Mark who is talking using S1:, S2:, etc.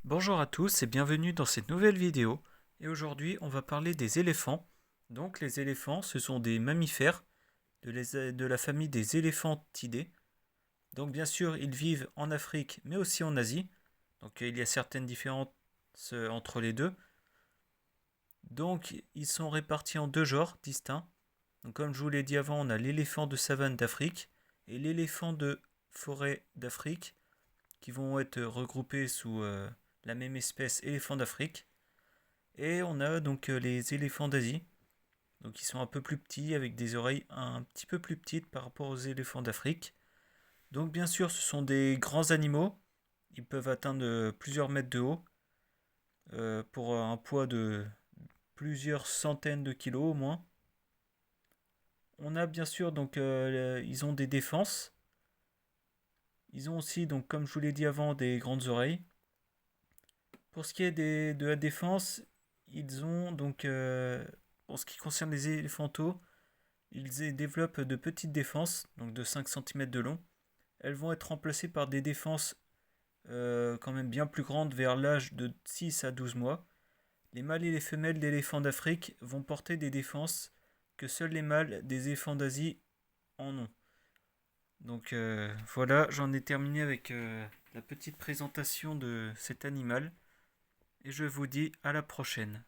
S1: Bonjour à tous et bienvenue dans cette nouvelle vidéo. Et aujourd'hui, on va parler des éléphants. Donc, les éléphants, ce sont des mammifères de la famille des éléphantidés. Donc, bien sûr, ils vivent en Afrique, mais aussi en Asie. Donc, il y a certaines différences entre les deux. Donc, ils sont répartis en deux genres distincts. Donc, comme je vous l'ai dit avant, on a l'éléphant de savane d'Afrique et l'éléphant de forêt d'Afrique qui vont être regroupés sous la même espèce éléphant d'Afrique. Et on a donc les éléphants d'Asie, donc ils sont un peu plus petits avec des oreilles un petit peu plus petites par rapport aux éléphants d'Afrique. Donc bien sûr, ce sont des grands animaux. Ils peuvent atteindre plusieurs mètres de haut pour un poids de plusieurs centaines de kilos au moins. On a bien sûr donc ils ont des défenses. Ils ont aussi donc comme je vous l'ai dit avant des grandes oreilles. Pour ce qui est de la défense, ils ont donc pour ce qui concerne les éléphantaux, ils développent de petites défenses, donc de 5 cm de long. Elles vont être remplacées par des défenses quand même bien plus grandes vers l'âge de 6 à 12 mois. Les mâles et les femelles d'éléphants d'Afrique vont porter des défenses que seuls les mâles des éléphants d'Asie en ont. Donc voilà, j'en ai terminé avec la petite présentation de cet animal et je vous dis à la prochaine.